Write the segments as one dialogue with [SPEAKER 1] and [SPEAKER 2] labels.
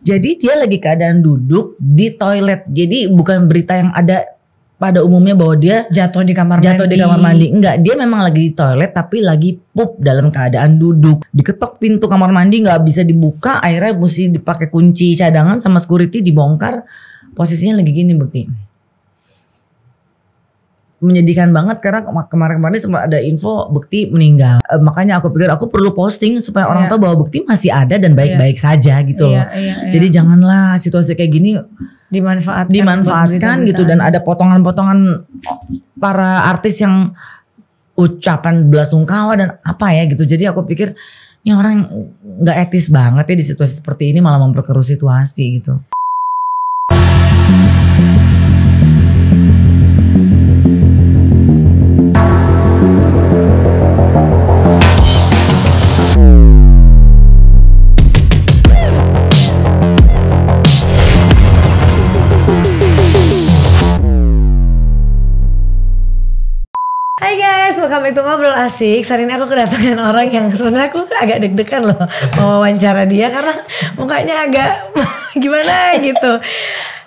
[SPEAKER 1] Jadi dia lagi keadaan duduk di toilet. Jadi bukan berita yang ada pada umumnya bahwa dia
[SPEAKER 2] jatuh di kamar
[SPEAKER 1] mandi. Enggak, dia memang lagi di toilet tapi lagi pup dalam keadaan duduk. Diketok pintu kamar mandi nggak bisa dibuka, akhirnya mesti dipakai kunci cadangan sama security dibongkar. Posisinya lagi gini Bekti. Menyedihkan banget karena kemarin-kemarin sempat ada info Bekti meninggal. Makanya aku pikir aku perlu posting supaya orang tahu bahwa Bekti masih ada dan baik-baik saja gitu. Jadi janganlah situasi kayak gini dimanfaatkan gitu, dan ada potongan-potongan para artis yang ucapan belasungkawa dan apa ya gitu. Jadi aku pikir ini orang nggak etis banget ya di situasi seperti ini, malah memperkeruh situasi gitu.
[SPEAKER 2] Welcome back to Ngobrol Asik. Hari ini aku kedatangan orang yang sebenarnya aku agak deg-degan loh mau wawancara dia karena mukanya agak gimana gitu.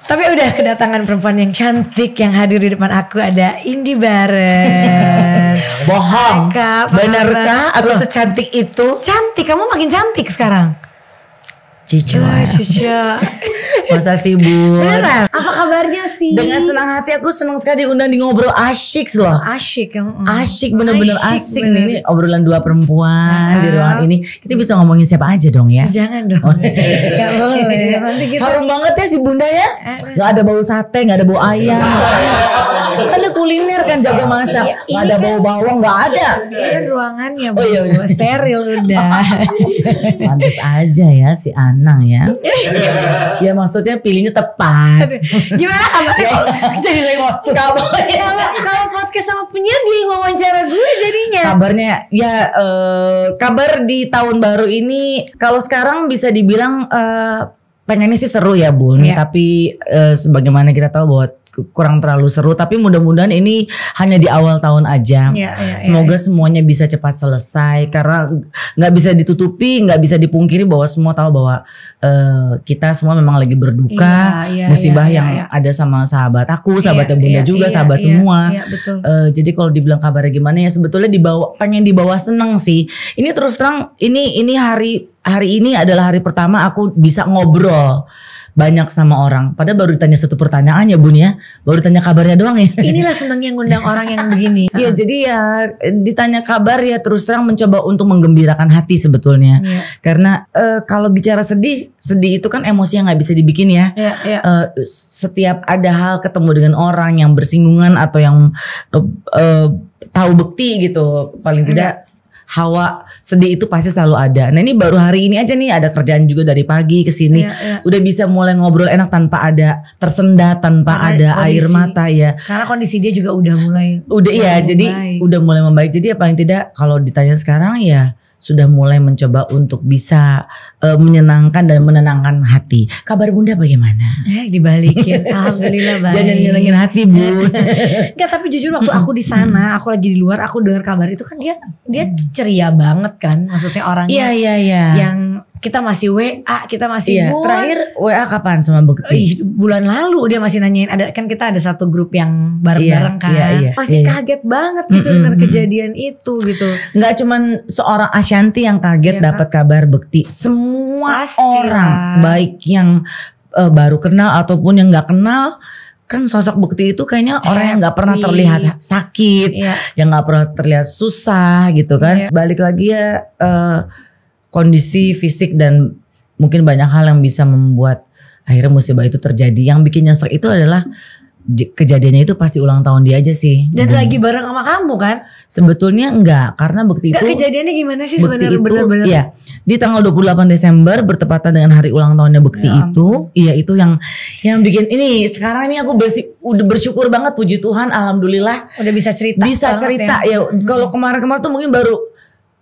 [SPEAKER 2] Tapi udah kedatangan perempuan yang cantik yang hadir di depan aku, ada Indy Barens.
[SPEAKER 1] Bohong. Benarkah aku secantik itu?
[SPEAKER 2] Cantik, kamu makin cantik sekarang.
[SPEAKER 1] Cica. Masa sih Bu?
[SPEAKER 2] Beneran? Apa kabarnya sih?
[SPEAKER 1] Dengan senang hati, aku senang sekali diundang di Ngobrol Asyik loh.
[SPEAKER 2] Asyik yang
[SPEAKER 1] Asyik, bener-bener asyik nih. Ini obrolan dua perempuan di ruangan ini. Kita bisa ngomongin siapa aja dong ya?
[SPEAKER 2] Jangan dong. Gak boleh. Nanti kita...
[SPEAKER 1] Harum banget ya si Bunda ya. Gak ada bau sate, gak ada bau ayam. Kan ada kuliner kan, jaga masak. Gak ada bau bawang, gak ada.
[SPEAKER 2] Ini kan ruangannya Bu. Steril udah.
[SPEAKER 1] Pantes aja ya si Anang ya. Ya maksudnya pilihnya tepat.
[SPEAKER 2] Gimana kabarnya?
[SPEAKER 1] Jadi lagi waktu.
[SPEAKER 2] Kalau podcast sama penyiar dia yang wawancara gue jadinya.
[SPEAKER 1] Kabarnya ya kabar di tahun baru ini kalau sekarang bisa dibilang pengennya sih seru ya Bun. Tapi sebagaimana kita tahu bahwa kurang terlalu seru, tapi mudah-mudahan ini hanya di awal tahun aja. Semoga semuanya bisa cepat selesai karena nggak bisa ditutupi, nggak bisa dipungkiri bahwa semua tahu bahwa kita semua memang lagi berduka musibah yang ada sama sahabat aku, sahabatnya Bunda juga, sahabat semua.
[SPEAKER 2] Betul.
[SPEAKER 1] Jadi kalau dibilang kabarnya gimana ya, sebetulnya pengen dibawa seneng sih. Ini terus terang ini hari ini adalah hari pertama aku bisa ngobrol banyak sama orang. Padahal baru ditanya satu pertanyaan ya Bun ya. Baru tanya kabarnya doang ya.
[SPEAKER 2] Inilah senangnya ngundang orang yang begini.
[SPEAKER 1] Iya, jadi ya ditanya kabar ya terus terang mencoba untuk menggembirakan hati sebetulnya. Karena kalau bicara sedih itu kan emosi yang gak bisa dibikin ya. Setiap ada hal ketemu dengan orang yang bersinggungan atau yang tahu Bekti gitu, paling tidak hawa sedih itu pasti selalu ada. Nah ini baru hari ini aja nih ada kerjaan juga dari pagi ke sini. Udah bisa mulai ngobrol enak tanpa ada tersendat, tanpa ada air mata ya.
[SPEAKER 2] Karena kondisi dia juga udah mulai.
[SPEAKER 1] Jadi udah mulai membaik. Jadi ya paling tidak kalau ditanya sekarang ya sudah mulai mencoba untuk bisa menyenangkan dan menenangkan hati. Kabar Bunda bagaimana?
[SPEAKER 2] Dibalikin. Alhamdulillah baik.
[SPEAKER 1] Jangan nyenengin hati Bun.
[SPEAKER 2] Enggak, tapi jujur waktu aku di sana, aku lagi di luar, aku dengar kabar itu kan dia ceria banget kan. Maksudnya orangnya yang kita masih WA, kita masih
[SPEAKER 1] terakhir WA kapan sama Bekti?
[SPEAKER 2] Bulan lalu dia masih nanyain, kan kita ada satu grup yang bareng-bareng kan. Masih kaget banget gitu dengan kejadian itu gitu.
[SPEAKER 1] Nggak cuman seorang Ashanti yang kaget dapat kabar Bekti. Semua orang baik yang baru kenal ataupun yang nggak kenal, kan sosok Bekti itu kayaknya orang yang nggak pernah terlihat sakit, yang nggak pernah terlihat susah gitu kan. Balik lagi ya kondisi fisik dan mungkin banyak hal yang bisa membuat akhirnya musibah itu terjadi. Yang bikin nyesek itu adalah kejadiannya itu pasti ulang tahun dia aja sih.
[SPEAKER 2] Dan lagi bareng sama kamu kan?
[SPEAKER 1] Sebetulnya enggak, karena Bekti itu.
[SPEAKER 2] Kejadiannya gimana sih sebenarnya benar-benar?
[SPEAKER 1] Iya, di tanggal 28 Desember bertepatan dengan hari ulang tahunnya Bekti itu. Iya, itu yang bikin ini sekarang ini aku udah bersyukur banget, puji Tuhan, alhamdulillah.
[SPEAKER 2] Udah bisa cerita.
[SPEAKER 1] Bisa cerita ya. Kalau kemarin-kemarin tuh mungkin baru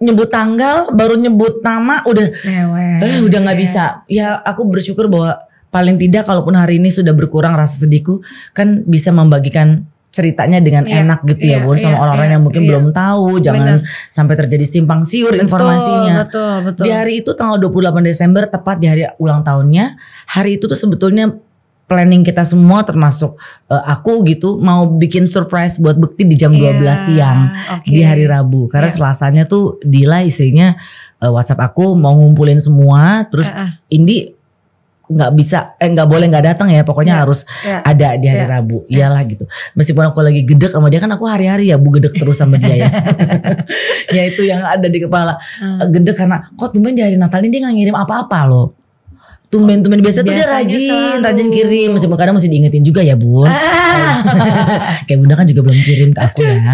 [SPEAKER 1] nyebut tanggal, baru nyebut nama udah nggak bisa. Ya aku bersyukur bahwa paling tidak kalaupun hari ini sudah berkurang rasa sedihku, kan bisa membagikan ceritanya dengan enak gitu ya Bun, sama orang-orang yang mungkin belum tahu, jangan sampai terjadi simpang siur informasinya.
[SPEAKER 2] Betul.
[SPEAKER 1] Di hari itu tanggal 28 Desember tepat di hari ulang tahunnya, hari itu tuh sebetulnya planning kita semua termasuk aku gitu mau bikin surprise buat Bekti di jam 12 siang di hari Rabu, karena Selasanya tuh Dila istrinya WhatsApp aku mau ngumpulin semua, terus Indi nggak boleh nggak datang ya, pokoknya harus ada di hari Rabu. Iyalah gitu, meskipun aku lagi gedek sama dia, kan aku hari-hari ya Bu gedek terus sama dia ya. Ya itu yang ada di kepala, gedek karena kok tumben di hari Natal ini dia nggak ngirim apa-apa loh. Tumben biasa tuh dia rajin kirim, meskipun kadang mesti diingetin juga ya Bun. Kayak Bunda kan juga belum kirim ke aku ya.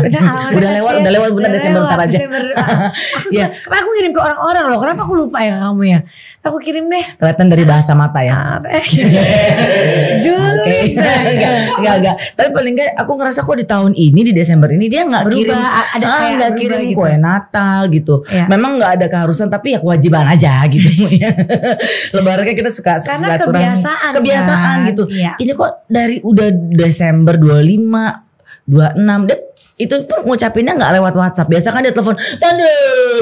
[SPEAKER 1] Udah lewat Bunda, Desember ntar aja.
[SPEAKER 2] Aku ngirim ke orang-orang loh, kenapa aku lupa ya kamu ya? Aku kirim deh.
[SPEAKER 1] Kelihatan dari bahasa mata ya.
[SPEAKER 2] Juli.
[SPEAKER 1] Enggak. Tapi paling enggak aku ngerasa kok di tahun ini, di Desember ini dia nggak kirim, nggak kirim kue Natal gitu. Memang nggak ada keharusan, tapi ya kewajiban aja gitu. Lebarannya kita suka
[SPEAKER 2] karena kebiasaan
[SPEAKER 1] kan? Gitu. Ini kok dari udah Desember 25, 26 deh. Itu pun ngucapinnya gak lewat WhatsApp. Biasa kan dia telepon, tanda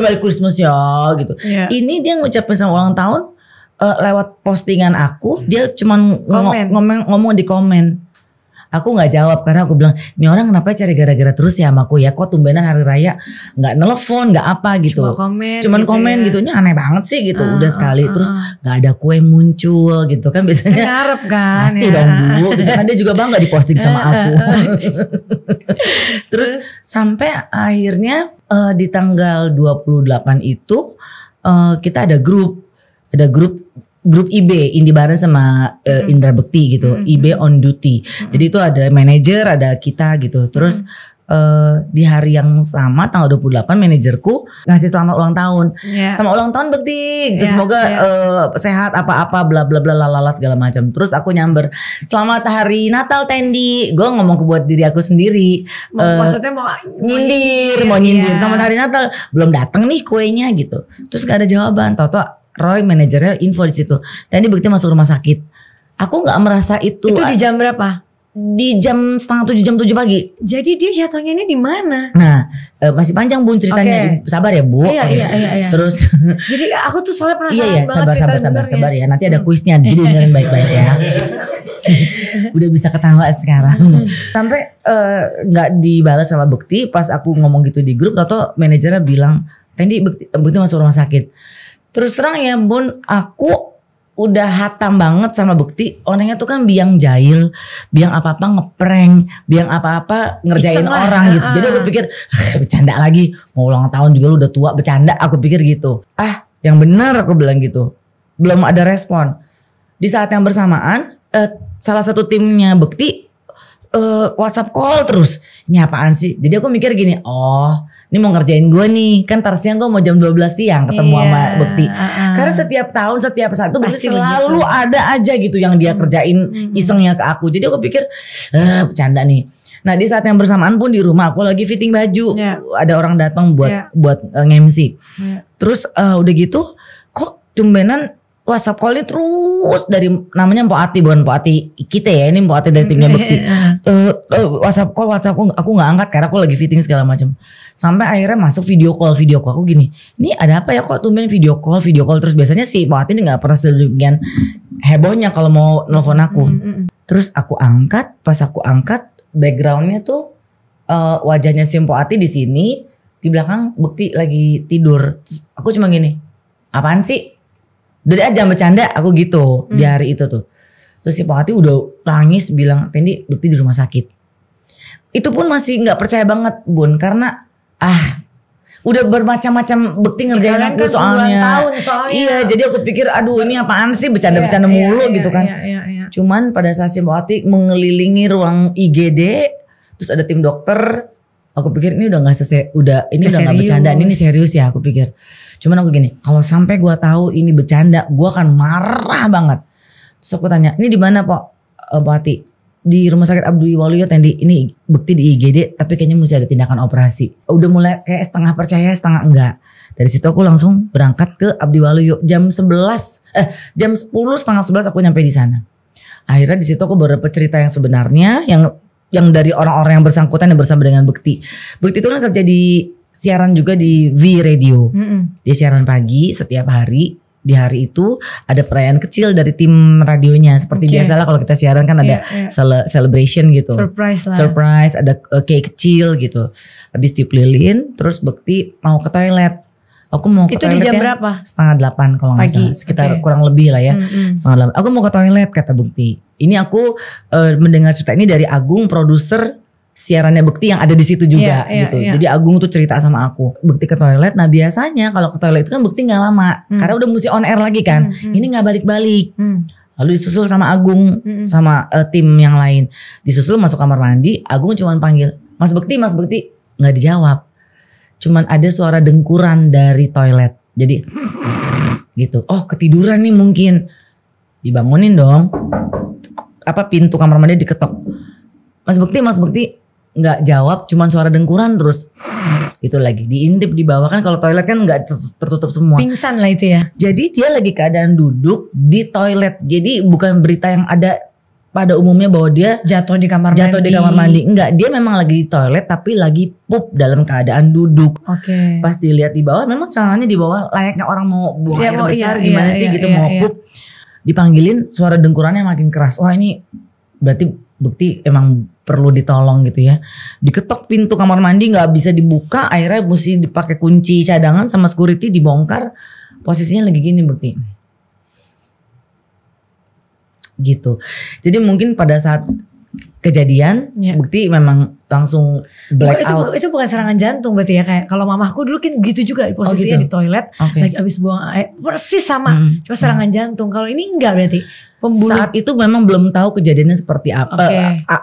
[SPEAKER 1] Merry Christmas ya gitu. Ini dia ngucapin sama ulang tahun lewat postingan aku. Dia cuman ngomong di komen. Aku gak jawab karena aku bilang, ini orang kenapa cari gara-gara terus ya sama aku ya. Kok tumbenan hari raya gak nelfon, gak apa gitu. Cuman komen gitu. Ini aneh banget sih gitu. Udah sekali terus gak ada kue muncul gitu kan. Biasanya
[SPEAKER 2] ngarep kan.
[SPEAKER 1] Pasti dong Bu gitu kan, dia juga bangga diposting sama aku. Terus sampai akhirnya di tanggal 28 itu kita ada grup IB Indi bareng sama Indra Bekti gitu, IB on duty. Jadi itu ada manajer, ada kita gitu. Terus di hari yang sama tanggal 28 manajerku ngasih selamat ulang tahun. Sama ulang tahun Bekti. Semoga sehat apa-apa bla bla bla lalala segala macam. Terus aku nyamber, selamat hari Natal Tendi. Gue ngomong buat diri aku sendiri.
[SPEAKER 2] Maksudnya mau
[SPEAKER 1] nyindir. Selamat hari Natal. Belum datang nih kuenya gitu. Terus gak ada jawaban. Toto Roy manajernya info di situ. Tadi Bekti masuk rumah sakit. Aku nggak merasa itu.
[SPEAKER 2] Itu di jam berapa?
[SPEAKER 1] Di jam setengah 7, jam 7 pagi.
[SPEAKER 2] Jadi dia jatuhnya ini di mana?
[SPEAKER 1] Nah, masih panjang Bun ceritanya. Sabar ya Bu.
[SPEAKER 2] Iya.
[SPEAKER 1] Terus.
[SPEAKER 2] Jadi aku tuh soalnya penasaran
[SPEAKER 1] banget. Sabar ya. Nanti ada kuisnya. Jadi dengerin baik-baik ya. Udah bisa ketawa sekarang. Sampai nggak dibalas sama Bekti. Pas aku ngomong gitu di grup, Toto manajernya bilang, Tendi Bekti masuk rumah sakit. Terus terang ya Bun, aku udah hatam banget sama Bekti. Orangnya tuh kan biang jahil, biang apa-apa ngeprank, biang apa-apa ngerjain orang gitu. Jadi aku pikir bercanda lagi, mau ulang tahun juga lu udah tua bercanda, aku pikir gitu. Yang benar aku bilang gitu. Belum ada respon. Di saat yang bersamaan salah satu timnya Bekti WhatsApp call terus. Ini apaan sih? Jadi aku mikir gini, ini mau ngerjain gue nih. Kan tar siang gue mau jam 12 siang ketemu sama Bekti. Karena setiap tahun setiap saat itu Bekti selalu ada aja gitu yang dia kerjain isengnya ke aku. Jadi aku pikir bercanda nih. Nah di saat yang bersamaan pun di rumah aku lagi fitting baju. Ada orang datang buat nge-MC. Terus udah gitu kok tumbenan WhatsApp call-nya terus dari namanya Mpok Ati, bukan Mpok Ati kita ya, ini Mpok Ati dari timnya Bekti. WhatsApp call aku nggak angkat karena aku lagi fitting segala macam. Sampai akhirnya masuk video call aku gini, ini ada apa ya kok tumben video call terus. Biasanya sih Mpok Ati ini nggak pernah sedemikian hebohnya kalau mau nelfon aku. Terus aku angkat, pas aku angkat backgroundnya tuh wajahnya si Mpok Ati di sini, di belakang Bekti lagi tidur. Terus aku cuma gini, apaan sih? Dari aja bercanda aku gitu di hari itu tuh. Terus si Pak Ati udah nangis bilang, Tendi Bekti di rumah sakit. Itu pun masih gak percaya banget Bun. Karena udah bermacam-macam Bekti ngerjain aku
[SPEAKER 2] kan
[SPEAKER 1] soalnya.
[SPEAKER 2] Tahun soalnya.
[SPEAKER 1] Iya, jadi aku pikir aduh ini apaan sih bercanda-bercanda mulu gitu kan. Cuman pada saat si Pak Ati mengelilingi ruang IGD, terus ada tim dokter, aku pikir ini udah gak selesai, ini udah gak bercanda, ini serius ya aku pikir. Cuman aku gini, kalau sampai gue tahu ini bercanda, gue akan marah banget. Terus aku tanya, ini di mana Pak Ati? Di Rumah Sakit Abdi Waluyo Tendi. Ini Bekti di IGD, tapi kayaknya mesti ada tindakan operasi. Udah mulai kayak setengah percaya, setengah enggak. Dari situ aku langsung berangkat ke Abdi Waluyo jam 10 setengah 11 aku nyampe di sana. Akhirnya di situ aku baru dapet cerita yang sebenarnya, yang yang dari orang-orang yang bersangkutan yang bersama dengan Bekti. Bekti itu kan kerja di siaran juga di V Radio. Dia siaran pagi setiap hari. Di hari itu ada perayaan kecil dari tim radionya. Seperti biasalah kalau kita siaran kan ada celebration gitu. Surprise, ada cake kecil gitu. Habis tiup lilin, terus Bekti mau ke toilet. Aku mau ke toilet. Itu
[SPEAKER 2] di jam berapa?
[SPEAKER 1] 7:30 kalau nggak salah. Sekitar kurang lebih lah ya. 7:30. Aku mau ke toilet kata Bekti. Ini aku mendengar cerita ini dari Agung, produser siarannya Bekti yang ada di situ juga gitu. Jadi Agung tuh cerita sama aku. Bekti ke toilet. Nah biasanya kalau ke toilet itu kan Bekti nggak lama karena udah mesti on air lagi kan. Ini nggak balik-balik. Lalu disusul sama Agung sama tim yang lain. Disusul masuk kamar mandi. Agung cuman panggil Mas Bekti, Mas Bekti, nggak dijawab. Cuman ada suara dengkuran dari toilet. Jadi gitu. Oh ketiduran nih mungkin. Dibangunin dong. Pintu kamar mandi diketok. Mas Bekti nggak jawab, cuman suara dengkuran terus. Itu lagi diintip di bawah kan kalau toilet kan nggak tertutup semua.
[SPEAKER 2] Pingsan lah itu ya.
[SPEAKER 1] Jadi dia lagi keadaan duduk di toilet. Jadi bukan berita yang ada pada umumnya bahwa dia
[SPEAKER 2] jatuh di kamar
[SPEAKER 1] mandi. Enggak, dia memang lagi di toilet tapi lagi pup dalam keadaan duduk. Pas dilihat di bawah memang celananya di bawah layaknya orang mau buang air besar gimana sih gitu mau pup. Dipanggilin suara dengkurannya makin keras. Wah ini berarti Bekti emang perlu ditolong gitu ya. Diketok pintu kamar mandi nggak bisa dibuka, akhirnya mesti dipakai kunci cadangan sama security dibongkar. Posisinya lagi gini Bekti. Gitu. Jadi mungkin pada saat kejadian Bekti memang langsung black out.
[SPEAKER 2] Itu bukan serangan jantung berarti ya, kayak kalau mamahku dulu kan gitu juga posisinya di toilet lagi abis buang air persis sama cuma serangan jantung. Kalau ini enggak berarti pembunuh.
[SPEAKER 1] Saat itu memang belum tahu kejadiannya seperti apa,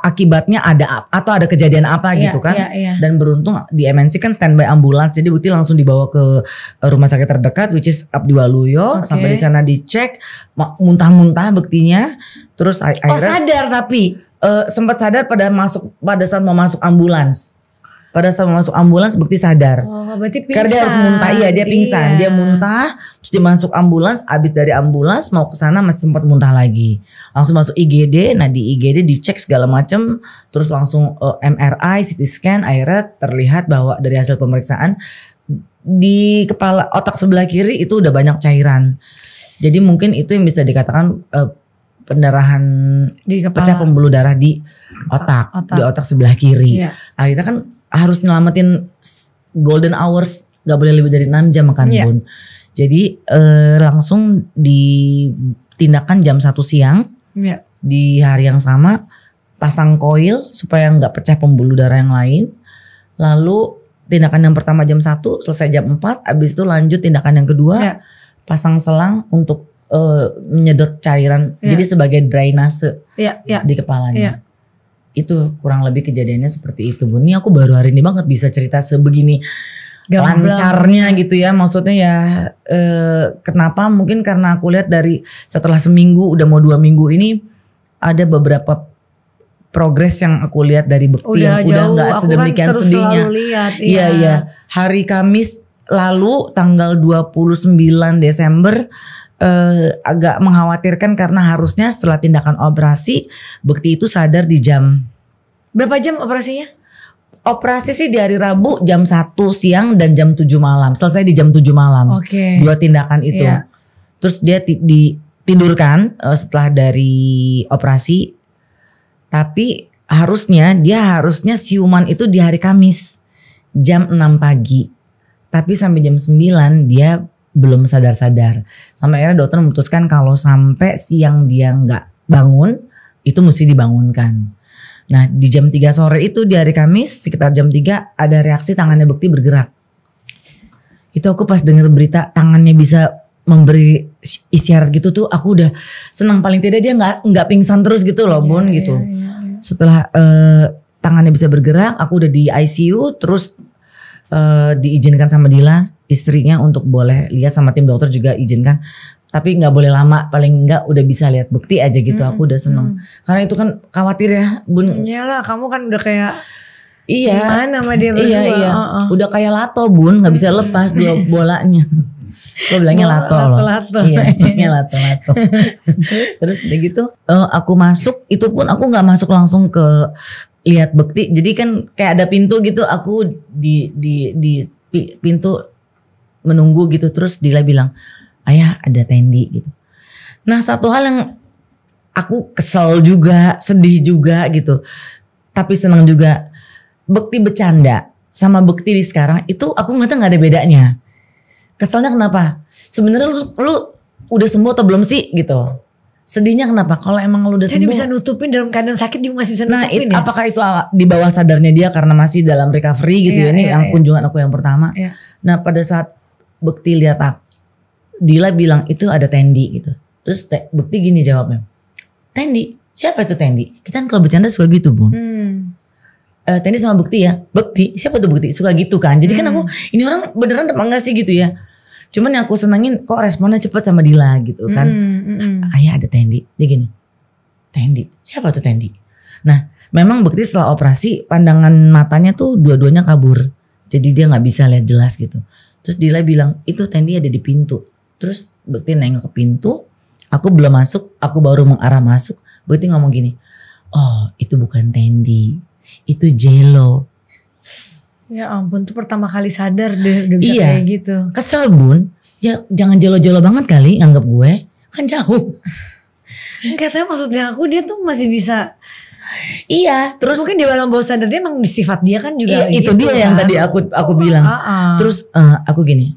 [SPEAKER 1] akibatnya ada atau ada kejadian apa gitu kan. Dan beruntung di MNC kan standby ambulans, jadi Bekti langsung dibawa ke rumah sakit terdekat which is Abdi Waluyo. Sampai di sana dicek, muntah-muntah Bektinya, terus akhirnya
[SPEAKER 2] sadar tapi
[SPEAKER 1] sempat sadar pada saat mau masuk ambulans. Pada saat mau masuk ambulans Bekti sadar.
[SPEAKER 2] Berarti pingsan.
[SPEAKER 1] Karena dia harus muntah, dia pingsan. Dia muntah, terus dia masuk ambulans, abis dari ambulans mau ke sana masih sempat muntah lagi. Langsung masuk IGD, nah di IGD dicek segala macam, terus langsung MRI, CT scan, akhirnya terlihat bahwa dari hasil pemeriksaan di kepala otak sebelah kiri itu udah banyak cairan. Jadi mungkin itu yang bisa dikatakan pendarahan di pecah pembuluh darah di di otak sebelah kiri. Akhirnya kan harus nyelamatin golden hours, gak boleh lebih dari 6 jam makan Bun. Jadi langsung ditindakan jam 1 siang di hari yang sama, pasang koil supaya gak pecah pembuluh darah yang lain. Lalu tindakan yang pertama jam 1 selesai jam 4, abis itu lanjut tindakan yang kedua, pasang selang untuk menyedot cairan, jadi sebagai drainase di kepalanya. Itu kurang lebih kejadiannya seperti itu Bun. Ini aku baru hari ini banget bisa cerita sebegini lancarnya gitu ya. Maksudnya ya kenapa, mungkin karena aku lihat dari setelah seminggu udah mau 2 minggu ini ada beberapa progres yang aku lihat dari Bekti yang udah gak sedemikian sedihnya. Iya. Hari Kamis lalu tanggal 29 Desember agak mengkhawatirkan karena harusnya setelah tindakan operasi Bekti itu sadar di jam
[SPEAKER 2] berapa jam operasinya?
[SPEAKER 1] Operasi sih di hari Rabu jam 1 siang dan jam 7 malam. Selesai di jam 7 malam. 2 tindakan itu. Terus dia ditidurkan setelah dari operasi. Tapi dia harusnya siuman itu di hari Kamis jam 6 pagi. Tapi sampai jam 9 dia belum sadar-sadar. Sampai akhirnya dokter memutuskan kalau sampai siang dia nggak bangun, itu mesti dibangunkan. Nah di jam 3 sore itu di hari Kamis sekitar jam 3 ada reaksi tangannya Bekti bergerak. Itu aku pas denger berita tangannya bisa memberi isyarat gitu tuh aku udah senang, paling tidak dia nggak pingsan terus gitu loh Bun gitu. Setelah tangannya bisa bergerak, aku udah di ICU terus diizinkan sama Dila istrinya untuk boleh lihat, sama tim dokter juga izinkan, tapi nggak boleh lama, paling nggak udah bisa lihat Bekti aja gitu. Aku udah seneng karena itu kan khawatir ya Bun.
[SPEAKER 2] Iyalah, kamu kan udah kayak
[SPEAKER 1] gimana
[SPEAKER 2] sama dia berdua.
[SPEAKER 1] Iya. Udah kayak lato Bun, nggak bisa lepas dua bolanya. Gue bilangnya lato loh. Iya, lato. Terus udah gitu aku masuk, itu pun aku nggak masuk langsung ke lihat Bekti. Jadi kan kayak ada pintu gitu, aku di pintu menunggu gitu. Terus Dila bilang, ayah ada Tendi gitu. Nah satu hal yang aku kesel juga, sedih juga gitu, tapi senang juga. Bekti bercanda sama Bekti di sekarang itu aku ngeliatnya nggak ada bedanya. Keselnya kenapa? Sebenarnya lu udah sembuh atau belum sih gitu? Sedihnya kenapa? Kalau emang lu udah sembuh,
[SPEAKER 2] jadi bisa nutupin dalam keadaan sakit juga masih bisa nutupin.
[SPEAKER 1] Nah, apakah itu di bawah sadarnya dia karena masih dalam recovery gitu ya? Ini yang kunjungan aku yang pertama. Nah, pada saat Bekti lihat Dila bilang itu ada Tendi gitu. Terus Bekti gini jawabnya. Tendi? Siapa itu Tendi? Kita kan kalau bercanda suka gitu, Bun. Tendi sama Bekti ya. Bekti? Siapa tuh Bekti? Suka gitu kan. Jadi kan aku, ini orang beneran apa enggak sih gitu ya? Cuman yang aku senengin kok responnya cepat sama Dila gitu kan. Ayah ada Tendi. Dia gini, Tendi? Siapa tuh Tendi? Nah memang Bekti setelah operasi pandangan matanya tuh dua-duanya kabur. Jadi dia gak bisa lihat jelas gitu. Terus Dila bilang itu Tendi ada di pintu. Terus Bekti nengok ke pintu. Aku belum masuk, aku baru mengarah masuk. Bekti ngomong gini, oh itu bukan Tendi, itu Jello.
[SPEAKER 2] Ya ampun, tuh pertama kali sadar deh udah bisa kayak gitu.
[SPEAKER 1] Kesel Bun, ya jangan jelo-jelo banget kali nganggap gue, kan jauh.
[SPEAKER 2] Katanya maksudnya aku dia tuh masih bisa.
[SPEAKER 1] Iya, terus
[SPEAKER 2] mungkin di dalam bawah sadar dia emang sifat dia kan juga.
[SPEAKER 1] Iya, itu dia kan? Yang tadi aku bilang. Terus aku gini,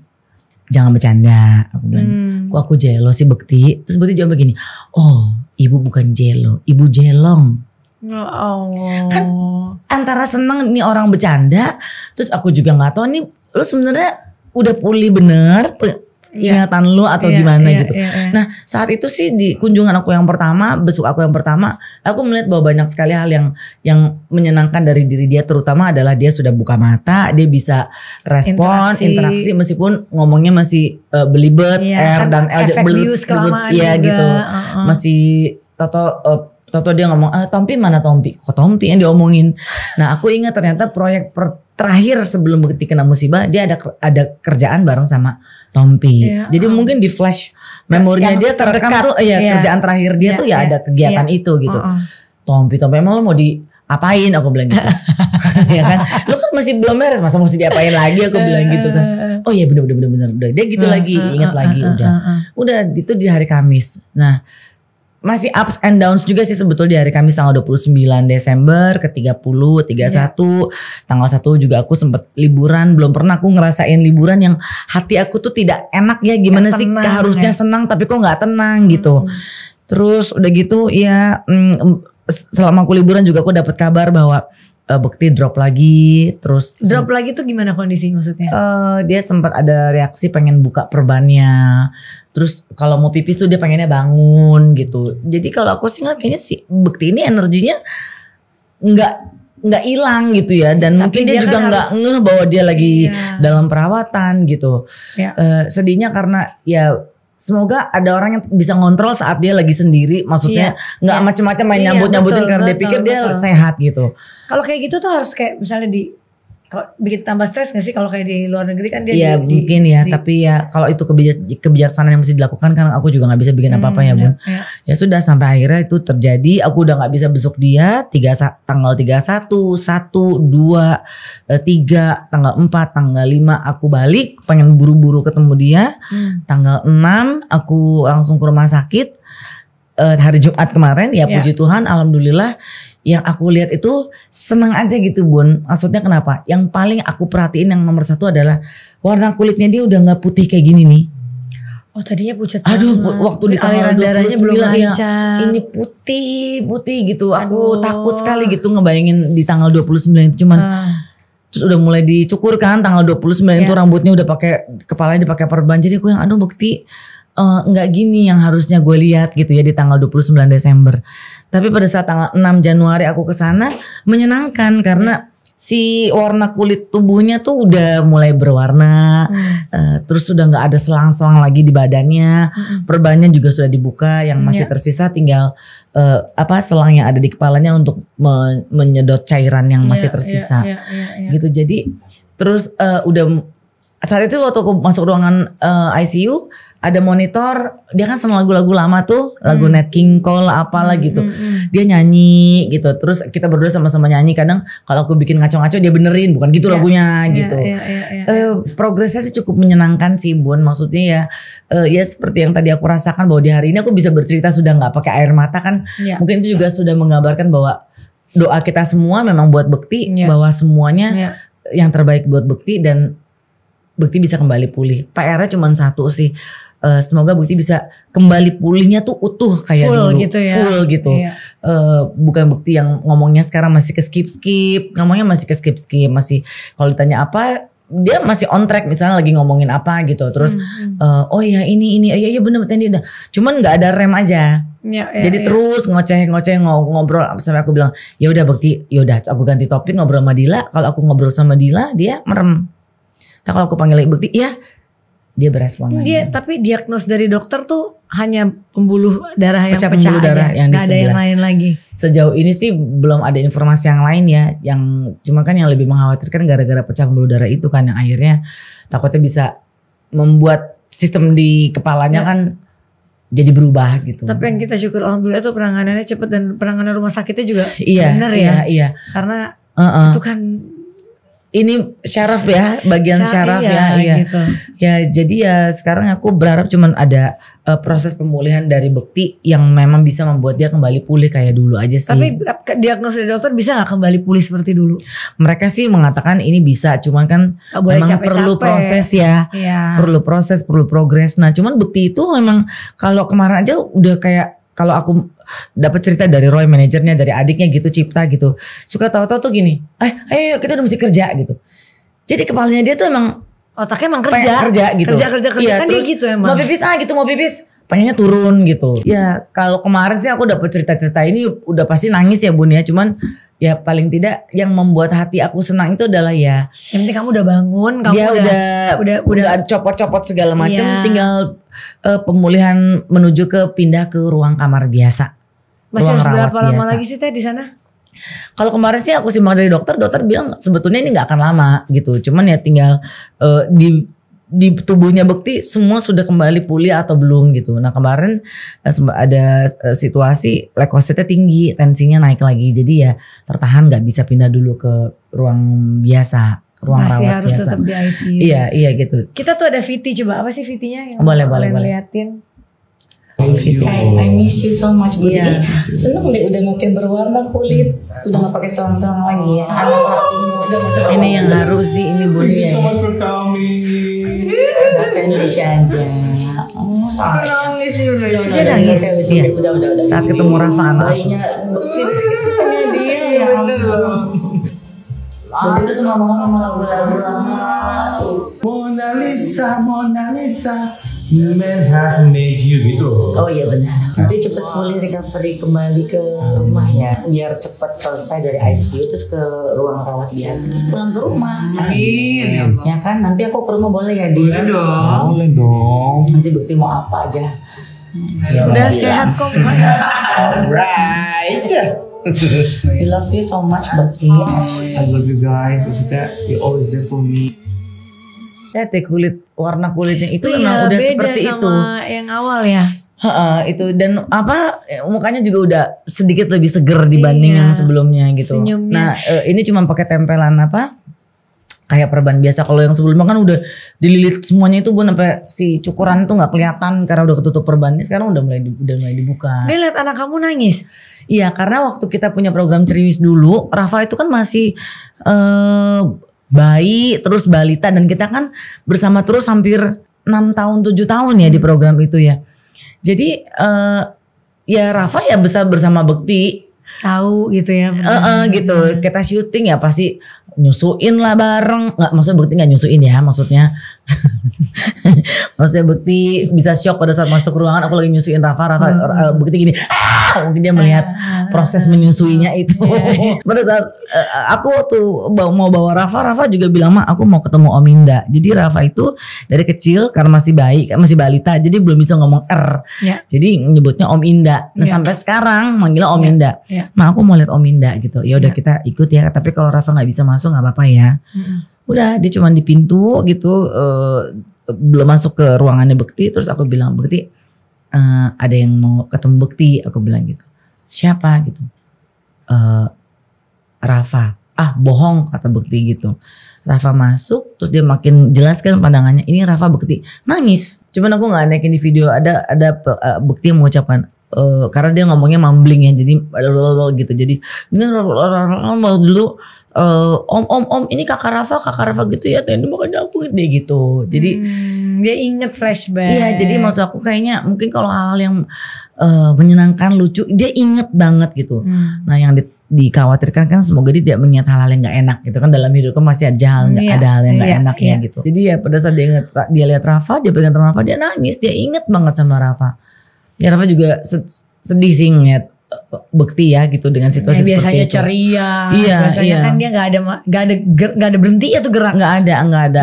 [SPEAKER 1] jangan bercanda, aku bilang. Kok aku jelo sih Bekti? Terus Bekti jawab begini, oh ibu bukan jelo, ibu jelong. Kan antara seneng nih orang bercanda, terus aku juga nggak tahu nih lu sebenarnya udah pulih bener ingatan lu atau gimana gitu. Nah saat itu sih di kunjungan aku yang pertama, besuk aku yang pertama, aku melihat bahwa banyak sekali hal yang menyenangkan dari diri dia, terutama adalah dia sudah buka mata, dia bisa respon, interaksi meskipun ngomongnya masih belibet, R dan L
[SPEAKER 2] belibet,
[SPEAKER 1] ya gitu, masih Toto dia ngomong, Tompi mana Tompi? Kok Tompi yang diomongin? Nah aku ingat ternyata proyek terakhir sebelum Bekti kena musibah, dia ada kerjaan bareng sama Tompi. Jadi mungkin di flash memorinya dia terekam tuh, kerjaan terakhir dia tuh ya ada kegiatan itu gitu. Tompi emang lo mau diapain? Aku bilang gitu. Ya kan, lo kan masih belum beres, masa mesti diapain lagi? Aku bilang gitu kan. Oh iya bener. Dia gitu lagi, ingat lagi udah itu di hari Kamis. Nah masih ups and downs juga sih sebetulnya di hari Kamis tanggal 29 Desember ke 30, 31. Tanggal 1 juga aku sempet liburan. Belum pernah aku ngerasain liburan yang hati aku tuh tidak enak ya. Gimana sih harusnya senang tapi kok gak tenang gitu. Terus udah gitu ya selama aku liburan juga aku dapat kabar bahwa Bekti drop lagi. Terus
[SPEAKER 2] drop lagi tuh gimana kondisi maksudnya?
[SPEAKER 1] Dia sempat ada reaksi pengen buka perbannya. Terus kalau mau pipis tuh dia pengennya bangun gitu. Jadi kalau aku sih ngeliat kayaknya si Bekti ini energinya nggak hilang gitu ya. Dan tapi mungkin dia juga nggak ngeh bahwa dia lagi dalam perawatan gitu. Sedihnya karena ya semoga ada orang yang bisa ngontrol saat dia lagi sendiri. Maksudnya nggak macam-macam main nyambut-nyambutin karena dia pikir dia sehat gitu.
[SPEAKER 2] Kalau kayak gitu tuh harus kayak misalnya kalau bikin tambah stres gak sih kalau kayak di luar negeri kan dia
[SPEAKER 1] mungkin tapi ya kalau itu kebijaksanaan yang mesti dilakukan kan aku juga nggak bisa bikin apa-apa ya Bun. Ya sudah sampai akhirnya itu terjadi. Aku udah nggak bisa besok dia tanggal 31, 1, 2, 3, tanggal 4, tanggal 5 aku balik pengen buru-buru ketemu dia. Tanggal 6 aku langsung ke rumah sakit. Hari Jumat kemarin ya puji Tuhan alhamdulillah. Yang aku lihat itu senang aja gitu Bun. Maksudnya kenapa? Yang paling aku perhatiin yang nomor satu adalah warna kulitnya dia udah gak putih kayak gini nih.
[SPEAKER 2] Oh tadinya pucat.
[SPEAKER 1] Aduh waktu di tanggal 29
[SPEAKER 2] belum
[SPEAKER 1] ya ini putih gitu. Aku takut sekali gitu ngebayangin di tanggal 29 itu cuman terus udah mulai dicukur kan tanggal 29 itu rambutnya udah pakai kepalanya dipakai perban. Jadi aku yang Bekti nggak gini yang harusnya gue lihat gitu ya di tanggal 29 Desember. Tapi pada saat tanggal 6 Januari aku kesana menyenangkan karena si warna kulit tubuhnya tuh udah mulai berwarna, terus sudah nggak ada selang-selang lagi di badannya, perbannya juga sudah dibuka, yang masih tersisa tinggal selang yang ada di kepalanya untuk menyedot cairan yang masih tersisa, gitu. Jadi terus udah saat itu waktu aku masuk ruangan ICU ada monitor, dia kan seneng lagu-lagu lama tuh, lagu Nat King Cole apalah gitu. Dia nyanyi gitu. Terus kita berdua sama-sama nyanyi. Kadang kalau aku bikin ngaco-ngaco dia benerin, bukan gitu lagunya gitu. Progresnya sih cukup menyenangkan sih Bun. Maksudnya ya seperti yang tadi aku rasakan bahwa di hari ini aku bisa bercerita sudah nggak pakai air mata kan. Mungkin itu juga sudah menggambarkan bahwa doa kita semua memang buat Bekti, bahwa semuanya yang terbaik buat Bekti dan Bekti bisa kembali pulih. PR-nya cuma satu sih. Semoga Bekti bisa kembali pulihnya tuh utuh kayak
[SPEAKER 2] full
[SPEAKER 1] dulu.
[SPEAKER 2] Gitu ya.
[SPEAKER 1] Full gitu. Bukan Bekti yang ngomongnya sekarang masih ke skip-skip. Ngomongnya masih ke skip-skip. Masih kalau ditanya apa, dia masih on track. Misalnya lagi ngomongin apa gitu. Terus oh ya ini. Iya bener tadi udah. Cuman gak ada rem aja. Jadi terus ngoceh ngobrol sampai aku bilang ya udah Bekti, yaudah aku ganti topik ngobrol sama Dila. Kalau aku ngobrol sama Dila dia merem. Nah, kalau aku panggil Bekti ya dia berespon lagi.
[SPEAKER 2] Tapi diagnos dari dokter tuh hanya pembuluh darah yang pecah
[SPEAKER 1] darah
[SPEAKER 2] aja,
[SPEAKER 1] yang
[SPEAKER 2] gak ada yang lain lagi.
[SPEAKER 1] Sejauh ini sih belum ada informasi yang lain ya. Yang cuma kan yang lebih mengkhawatirkan gara-gara pecah pembuluh darah itu kan yang akhirnya takutnya bisa membuat sistem di kepalanya kan jadi berubah gitu.
[SPEAKER 2] Tapi yang kita syukur alhamdulillah itu penanganannya cepat dan penanganan rumah sakitnya juga benar ya.
[SPEAKER 1] Iya.
[SPEAKER 2] Karena itu kan
[SPEAKER 1] ini syaraf ya, bagian syaraf ya.
[SPEAKER 2] Gitu.
[SPEAKER 1] Ya jadi ya sekarang aku berharap cuman ada proses pemulihan dari Bekti yang memang bisa membuat dia kembali pulih kayak dulu aja sih.
[SPEAKER 2] Tapi diagnosis dari dokter bisa gak kembali pulih seperti dulu?
[SPEAKER 1] Mereka sih mengatakan ini bisa, cuman kan memang perlu proses ya. Perlu proses, perlu progres. Nah cuman Bekti itu memang kalau kemarin aja udah kayak, kalau aku dapat cerita dari Roy, manajernya, dari adiknya gitu, Cipta gitu, suka tahu-tahu tuh gini, ayo kita udah mesti kerja gitu. Jadi kepalanya dia tuh emang
[SPEAKER 2] otaknya emang kerja gitu. Kerja
[SPEAKER 1] iya,
[SPEAKER 2] kan
[SPEAKER 1] terus
[SPEAKER 2] dia gitu emang.
[SPEAKER 1] Mau pipis pengennya turun gitu. Ya kalau kemarin sih aku dapat cerita-cerita ini udah pasti nangis ya Bun ya. Cuman ya paling tidak yang membuat hati aku senang itu adalah ya
[SPEAKER 2] yang penting kamu udah bangun, kamu
[SPEAKER 1] dia udah copot-copot segala macam, tinggal pemulihan menuju ke pindah ke ruang kamar biasa.
[SPEAKER 2] Masih harus berapa lama lagi sih Teh di sana?
[SPEAKER 1] Kalau kemarin sih aku simak dari dokter bilang sebetulnya ini nggak akan lama gitu. Cuman ya tinggal di tubuhnya Bekti semua sudah kembali pulih atau belum gitu. Nah kemarin ada situasi leukositnya tinggi, tensinya naik lagi. Jadi ya tertahan nggak bisa pindah dulu ke ruang biasa. Ruang
[SPEAKER 2] masih
[SPEAKER 1] rawat
[SPEAKER 2] harus
[SPEAKER 1] biasa.
[SPEAKER 2] Tetap di ICU.
[SPEAKER 1] Iya gitu.
[SPEAKER 2] Kita tuh ada VT, coba apa sih VT-nya yang
[SPEAKER 1] boleh
[SPEAKER 2] liatin?
[SPEAKER 3] I miss you so much Budi. Seneng deh udah makin berwarna kulit, udah gak pakai selang-selang lagi ya.
[SPEAKER 1] Ini yang harus sih ini Bun ya.
[SPEAKER 3] Bahasa Indonesia aja.
[SPEAKER 2] Nangis
[SPEAKER 1] dia nangis. Iya.
[SPEAKER 3] Udah.
[SPEAKER 1] Saat ketemu Rafa anak.
[SPEAKER 3] Bayinya dia ya. Itu semua lagu-lagu lama.
[SPEAKER 4] Mona Lisa. Men have made you gitu.
[SPEAKER 3] Oh iya benar. Dia cepet pulih recovery kembali ke rumah ya, biar cepet selesai dari ICU terus ke ruang rawat biasa terus pulang ke rumah.
[SPEAKER 5] Amin.
[SPEAKER 3] Ya kan nanti aku ke rumah boleh ya Di?
[SPEAKER 4] Boleh dong.
[SPEAKER 3] Nanti Bekti mau apa aja.
[SPEAKER 2] Udah sehat kok.
[SPEAKER 4] Alright.
[SPEAKER 3] I love you so much Bekti.
[SPEAKER 4] I love you guys. Maksudnya you're always there for me.
[SPEAKER 1] Ya warna kulitnya itu memang udah
[SPEAKER 2] beda
[SPEAKER 1] seperti
[SPEAKER 2] sama
[SPEAKER 1] itu.
[SPEAKER 2] Yang awal ya.
[SPEAKER 1] Itu dan mukanya juga udah sedikit lebih seger dibanding yang sebelumnya gitu.
[SPEAKER 2] Senyumnya.
[SPEAKER 1] Nah ini cuma pakai tempelan kayak perban biasa. Kalau yang sebelumnya kan udah dililit semuanya itu Bun, sampai si cukuran tuh nggak kelihatan karena udah ketutup perbannya. Sekarang udah mulai dibuka.
[SPEAKER 2] Dia lihat anak kamu nangis.
[SPEAKER 1] Iya karena waktu kita punya program Ceriwis dulu, Rafa itu kan masih bayi terus balita, dan kita kan bersama terus hampir 6 tahun 7 tahun ya di program itu ya. Jadi ya Rafa ya besar bersama Bekti,
[SPEAKER 2] tahu gitu ya.
[SPEAKER 1] Gitu kita syuting ya pasti nyusuin lah bareng. Nggak, maksudnya Bekti nggak nyusuin ya, maksudnya maksudnya Bekti bisa shock pada saat masuk ruangan aku lagi nyusuin Rafa Bekti gini mungkin dia melihat proses menyusuinya itu. Pada saat aku tuh mau bawa Rafa juga bilang aku mau ketemu Om Inda. Jadi Rafa itu dari kecil karena masih bayi, masih balita, jadi belum bisa ngomong R. Jadi nyebutnya Om Inda. Nah sampai sekarang manggilnya Om Inda. Aku mau lihat Om Inda gitu. Ya udah kita ikut ya. Tapi kalau Rafa nggak bisa masuk nggak apa-apa ya. Udah dia cuma di pintu gitu. belum masuk ke ruangannya Bekti, terus aku bilang, Bekti ada yang mau ketemu Bekti, aku bilang gitu. Siapa gitu? Rafa. Ah bohong kata Bekti gitu. Rafa masuk, terus dia makin jelaskan pandangannya. Ini Rafa Bekti nangis. Cuman aku nggak naikin di video. Ada Bekti yang mengucapkan karena dia ngomongnya mumbling ya, jadi gitu. Jadi ini dulu om ini kakak Rafa gitu ya. Tadi makanya aku gitu. Jadi
[SPEAKER 2] dia inget flashback.
[SPEAKER 1] Iya, jadi maksud aku kayaknya mungkin kalau hal-hal yang menyenangkan, lucu, dia inget banget gitu. Nah yang dikhawatirkan kan semoga dia tidak mengingat hal-hal yang nggak enak gitu kan, dalam hidup kan masih ada hal yang nggak enaknya gitu. Jadi ya pada saat dia lihat Rafa, dia pegang Rafa, dia nangis, dia inget banget sama Rafa. Ya Rafa juga sedih sih ngeliat Bekti ya gitu dengan situasi seperti itu.
[SPEAKER 2] Biasanya ceria, biasanya kan dia nggak ada berhenti ya tuh gerak.
[SPEAKER 1] Nggak ada,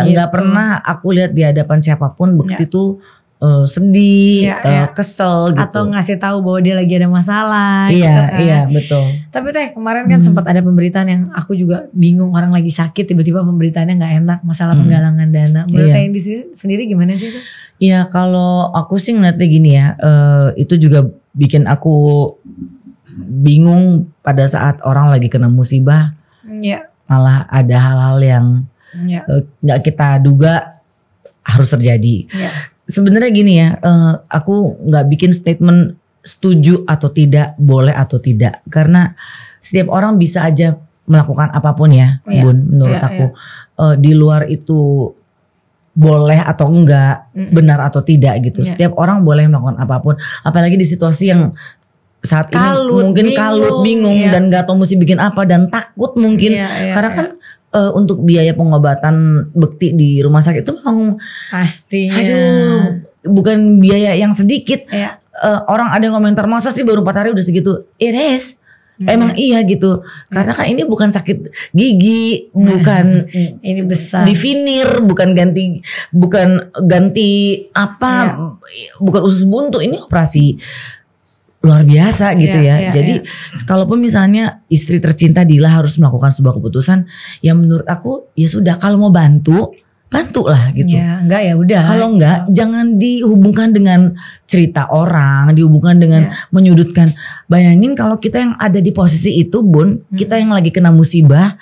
[SPEAKER 1] nggak pernah aku lihat di hadapan siapapun Bekti tuh sedih, kesel gitu.
[SPEAKER 2] Atau ngasih tahu bahwa dia lagi ada masalah gitu kan. Iya,
[SPEAKER 1] betul.
[SPEAKER 2] Tapi Teh kemarin kan sempat ada pemberitaan yang aku juga bingung, orang lagi sakit tiba-tiba pemberitaannya nggak enak, masalah penggalangan dana. Menurut Teh yang di sini sendiri gimana sih itu?
[SPEAKER 1] Iya, kalau aku sih ngeliatnya gini ya, itu juga bikin aku bingung pada saat orang lagi kena musibah. Malah ada hal-hal yang nggak kita duga harus terjadi. Sebenarnya gini ya, aku nggak bikin statement setuju atau tidak, boleh atau tidak, karena setiap orang bisa aja melakukan apapun ya, Bun. Menurut aku di luar itu boleh atau enggak, benar atau tidak gitu. Setiap orang boleh melakukan apapun, apalagi di situasi yang saat ini mungkin kalut, bingung dan nggak tahu mesti bikin apa dan takut mungkin, karena kan. Untuk biaya pengobatan Bekti di rumah sakit itu memang
[SPEAKER 2] pastinya.
[SPEAKER 1] Aduh, bukan biaya yang sedikit. Orang ada yang komentar, masa sih baru 4 hari udah segitu? Ires, emang iya gitu. Karena kan ini bukan sakit gigi, bukan
[SPEAKER 2] ini besar.
[SPEAKER 1] Divinir, bukan ganti apa, bukan usus buntu. Ini operasi luar biasa gitu ya. Jadi kalaupun misalnya istri tercinta Dila harus melakukan sebuah keputusan, ya menurut aku ya sudah, kalau mau bantulah gitu.
[SPEAKER 2] Enggak ya udah.
[SPEAKER 1] Kalau enggak jangan dihubungkan dengan cerita orang, dihubungkan dengan menyudutkan. Bayangin kalau kita yang ada di posisi itu, Bun, kita yang lagi kena musibah,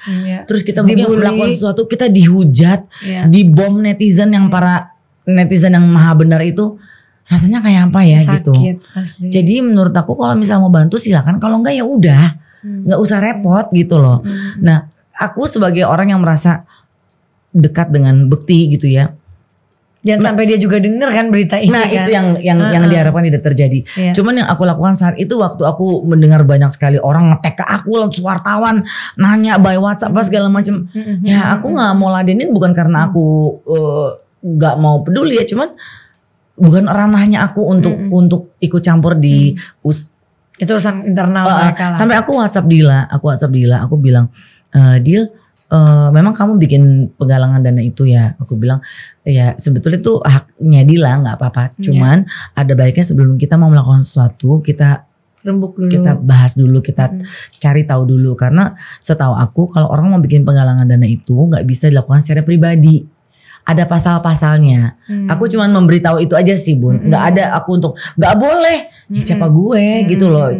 [SPEAKER 1] terus kita mungkin melakukan sesuatu, kita dihujat, dibom netizen yang para netizen yang maha benar itu. Rasanya kayak apa ya sakit, gitu. Pasti. Jadi menurut aku kalau misalnya mau bantu silakan, kalau enggak ya udah, nggak usah repot gitu loh. Nah, aku sebagai orang yang merasa dekat dengan Bekti gitu ya.
[SPEAKER 2] Jangan sampai dia juga denger kan berita ini.
[SPEAKER 1] Nah,
[SPEAKER 2] kan?
[SPEAKER 1] Itu yang diharapkan tidak terjadi. Cuman yang aku lakukan saat itu, waktu aku mendengar banyak sekali orang ngetek ke aku, langsung wartawan nanya by WhatsApp segala macam. Ya aku nggak mau ladenin, bukan karena aku nggak mau peduli ya, cuman bukan ranahnya aku untuk ikut campur di
[SPEAKER 2] itu urusan internal mereka lah.
[SPEAKER 1] Sampai aku WhatsApp Dila, aku bilang, Dil, memang kamu bikin penggalangan dana itu ya. Aku bilang ya sebetulnya itu haknya Dila, nggak apa-apa. Cuman ada baiknya sebelum kita mau melakukan sesuatu, kita
[SPEAKER 2] rembuk dulu,
[SPEAKER 1] kita bahas dulu, kita cari tahu dulu. Karena setahu aku kalau orang mau bikin penggalangan dana itu nggak bisa dilakukan secara pribadi. Ada pasal-pasalnya. Aku cuman memberitahu itu aja sih, Bun. Nggak ada aku untuk nggak boleh. Ya siapa gue gitu loh.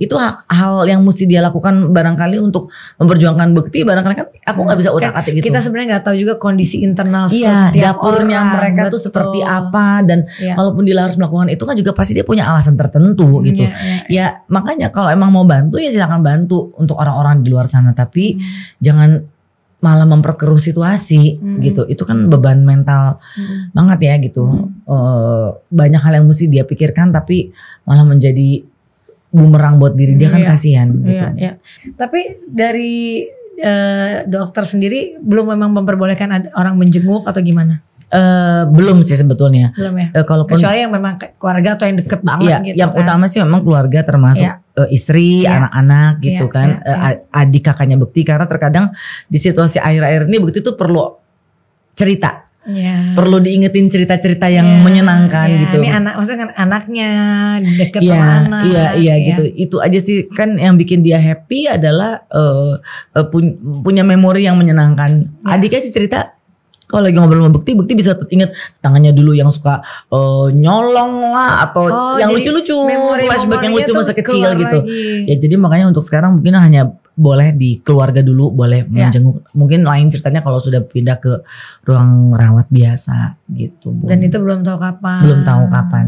[SPEAKER 1] Itu hal yang mesti dia lakukan barangkali untuk memperjuangkan Bekti. Barangkali kan aku nggak bisa utak-atik gitu.
[SPEAKER 2] Kita sebenarnya nggak tahu juga kondisi internal
[SPEAKER 1] dapurnya orang, mereka tuh seperti apa, dan kalaupun dia harus melakukan itu kan juga pasti dia punya alasan tertentu gitu. Ya makanya kalau emang mau bantu ya silakan bantu untuk orang-orang di luar sana, tapi jangan malah memperkeruh situasi gitu. Itu kan beban mental banget ya gitu. Banyak hal yang mesti dia pikirkan tapi malah menjadi bumerang buat diri dia, kan kasihan gitu.
[SPEAKER 2] Tapi dari dokter sendiri belum memang memperbolehkan orang menjenguk atau gimana?
[SPEAKER 1] Belum sih sebetulnya.
[SPEAKER 2] Belum ya.
[SPEAKER 1] Kalaupun
[SPEAKER 2] kecuali yang memang keluarga atau yang deket banget gitu.
[SPEAKER 1] Yang utama sih memang keluarga, termasuk istri, anak-anak gitu kan. Adik kakaknya Bekti, karena terkadang di situasi akhir-akhir ini Bekti tuh perlu cerita. Perlu diingetin cerita-cerita yang menyenangkan gitu.
[SPEAKER 2] Ini maksudnya kan anaknya deket sama anak.
[SPEAKER 1] Iya gitu. Itu aja sih kan yang bikin dia happy adalah punya memori yang menyenangkan. Adiknya sih cerita kalau lagi ngobrol sama Bekti bisa inget tangannya dulu yang suka nyolong lah atau yang lucu-lucu, flashback yang lucu masa kecil gitu. Ya jadi makanya untuk sekarang mungkin hanya boleh di keluarga dulu, boleh menjenguk. Mungkin lain ceritanya kalau sudah pindah ke ruang rawat biasa gitu.
[SPEAKER 2] Dan itu belum tahu kapan.
[SPEAKER 1] Belum tahu kapan.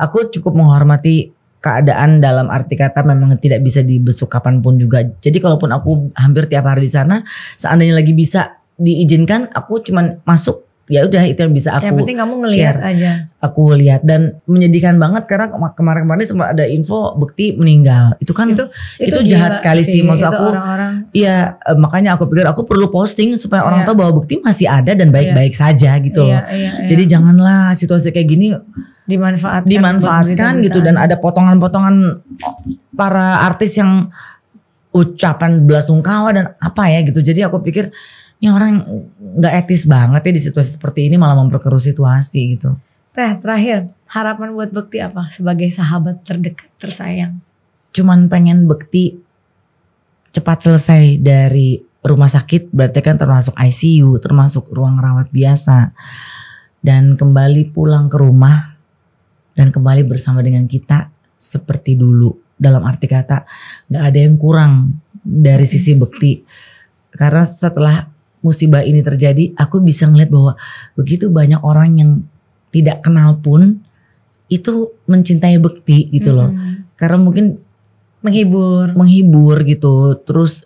[SPEAKER 1] Aku cukup menghormati keadaan dalam arti kata memang tidak bisa dibesuk kapanpun juga. Jadi kalaupun aku hampir tiap hari di sana, seandainya lagi bisa diizinkan, aku cuman masuk, ya udah itu yang bisa aku.
[SPEAKER 2] Yang penting kamu ngelihat aja.
[SPEAKER 1] Aku lihat dan menyedihkan banget karena kemarin-kemarin sempat ada info Bekti meninggal. Itu kan itu jahat sekali sih maksud aku. Iya, makanya aku pikir aku perlu posting supaya orang tahu bahwa Bekti masih ada dan baik-baik saja gitu loh. Jadi janganlah situasi kayak gini dimanfaatkan gitu, dan ada potongan-potongan para artis yang ucapan belasungkawa dan apa ya gitu. Jadi aku pikir ini orang gak etis banget ya di situasi seperti ini, malah memperkeruh situasi gitu.
[SPEAKER 2] Terakhir, harapan buat Bekti apa sebagai sahabat terdekat tersayang?
[SPEAKER 1] Cuman pengen Bekti cepat selesai dari rumah sakit, berarti kan termasuk ICU, termasuk ruang rawat biasa, dan kembali pulang ke rumah dan kembali bersama dengan kita seperti dulu. Dalam arti kata gak ada yang kurang dari sisi Bekti, karena setelah musibah ini terjadi, aku bisa ngeliat bahwa begitu banyak orang yang tidak kenal pun itu mencintai Bekti gitu loh. Karena mungkin menghibur gitu. Terus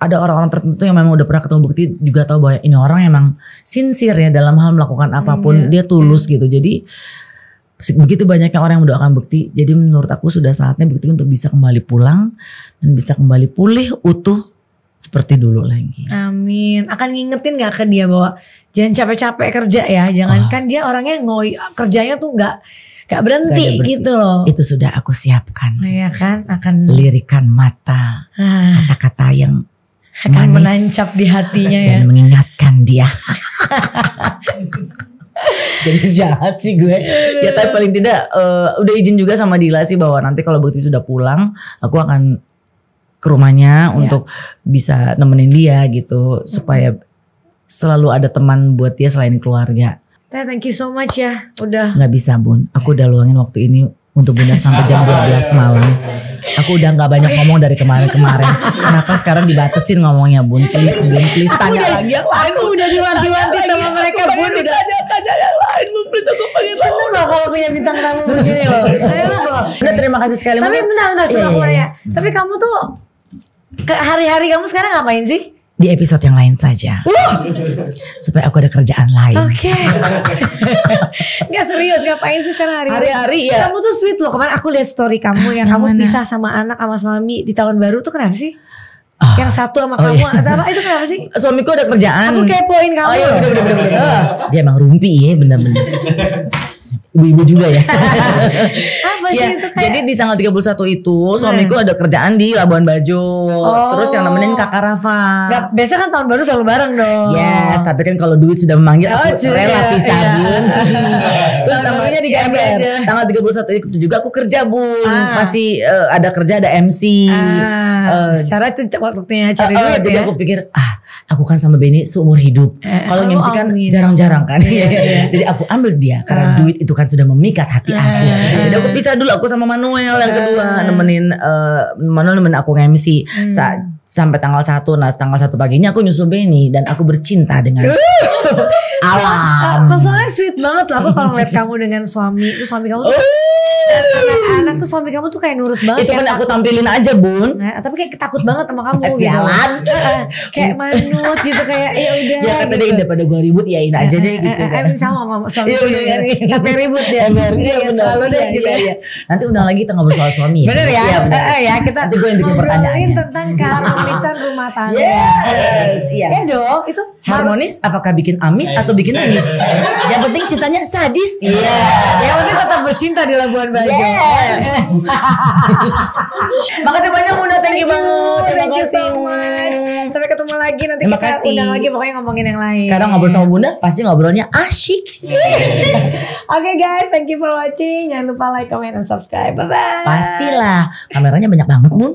[SPEAKER 1] ada orang-orang tertentu yang memang udah pernah ketemu Bekti juga tahu bahwa ini orang emang sincere ya dalam hal melakukan apapun, dia tulus gitu. Jadi begitu banyaknya orang yang mendoakan Bekti, jadi menurut aku sudah saatnya Bekti untuk bisa kembali pulang dan bisa kembali pulih utuh seperti dulu lagi.
[SPEAKER 2] Amin. Akan ngingetin gak ke dia bahwa jangan capek-capek kerja ya. Jangankan dia orangnya kerjanya tuh gak berhenti gitu loh.
[SPEAKER 1] Itu sudah aku siapkan.
[SPEAKER 2] Iya kan, akan
[SPEAKER 1] lirikan mata, kata-kata yang
[SPEAKER 2] akan menancap di hatinya ya.
[SPEAKER 1] Dan mengingatkan dia. Jadi jahat sih gue. Ya tapi paling tidak udah izin juga sama Dila sih bahwa nanti kalau Bekti sudah pulang, aku akan ke rumahnya untuk bisa nemenin dia gitu, supaya selalu ada teman buat dia selain keluarga.
[SPEAKER 2] Thank you so much ya, udah.
[SPEAKER 1] Nggak bisa Bun, aku udah luangin waktu ini untuk Bunda sampai jam 12 malam. Aku udah nggak banyak ngomong dari kemarin-kemarin. Kenapa sekarang dibatasin ngomongnya Bun? Please tanya lagi yang lain.
[SPEAKER 2] Aku udah diwanti-wanti sama mereka Bun. Udah
[SPEAKER 1] tanya yang lain Bun, please aku pengen.
[SPEAKER 2] Seneng loh kalau punya bintang tamu begini loh.
[SPEAKER 1] Udah terima kasih sekali.
[SPEAKER 2] Tapi bentar sudah ya. Tapi kamu tuh hari-hari kamu sekarang ngapain sih?
[SPEAKER 1] Di episode yang lain saja. Supaya aku ada kerjaan lain.
[SPEAKER 2] Oke. Gak serius, ngapain sih sekarang
[SPEAKER 1] hari-hari ya?
[SPEAKER 2] Kamu tuh sweet loh. Kemarin aku lihat story kamu yang kamu pisah sama anak sama suami di tahun baru tuh kenapa sih? Yang satu sama kamu atau apa itu kenapa sih?
[SPEAKER 1] Suamiku ada kerjaan.
[SPEAKER 2] Aku kepoin kamu.
[SPEAKER 1] Dia emang rumpi ya, bener-bener. Ibu-ibu juga ya.
[SPEAKER 2] Apa sih itu kayak?
[SPEAKER 1] Jadi di tanggal 31 itu suamiku ada kerjaan di Labuan Bajo. Terus yang nemenin Kakak Rafa.
[SPEAKER 2] Biasa kan tahun baru selalu bareng dong.
[SPEAKER 1] Yes, tapi kan kalau duit sudah memanggil aku rela pisah Bun. Terus namanya di GMR. Tanggal 31 itu juga aku kerja Bun. Masih ada kerja, ada MC.
[SPEAKER 2] Secara itu waktunya cari duit.
[SPEAKER 1] Jadi aku pikir aku kan sama Benny seumur hidup. Kalau MC kan jarang-jarang kan. Jadi aku ambil dia karena duit itu kan sudah memikat hati aku. Jadi aku pisah dulu, aku sama Manuel yang kedua nemenin aku nge-MC sampai tanggal 1. Nah tanggal 1 paginya aku nyusul Benny dan aku bercinta dengan alam.
[SPEAKER 2] Masalahnya sweet banget lah aku kalau ngeliat kamu dengan suami kamu tuh anak-anak tuh suami kamu tuh kayak nurut banget.
[SPEAKER 1] Itu kan aku tampilin aja Bun.
[SPEAKER 2] Tapi kayak takut banget sama kamu gitu.
[SPEAKER 1] Sialan.
[SPEAKER 2] Kayak manut gitu kayak ya udah.
[SPEAKER 1] Ya kata dia daripada gue ribut yain aja deh gitu kan.
[SPEAKER 2] Sama suami sampai ribut ya. Selalu deh gitu ya.
[SPEAKER 1] Nanti undang lagi kita ngobrol soal suami ya.
[SPEAKER 2] Bener ya. Ya kita
[SPEAKER 1] nanti gue yang bikin pertanyaan
[SPEAKER 2] tentang keharmonisan rumah tangga.
[SPEAKER 1] Yes, iya.
[SPEAKER 2] Ya dong, itu
[SPEAKER 1] harmonis apakah bikin amis atau bikin nangis? Yang penting cintanya sadis.
[SPEAKER 2] Iya. Yang penting tetap bercinta di Labuan Bajo.
[SPEAKER 1] Yes. Makasih banyak Bunda, thank you banget.
[SPEAKER 2] Thank you so much. Sampai ketemu lagi nanti kita undang lagi pokoknya ngomongin yang lain.
[SPEAKER 1] Kadang ngobrol sama Bunda pasti ngobrolnya asyik.
[SPEAKER 2] Oke guys, thank you for watching. Jangan lupa like, comment, dan subscribe. Bye bye.
[SPEAKER 1] Pastilah, kameranya banyak banget Bun.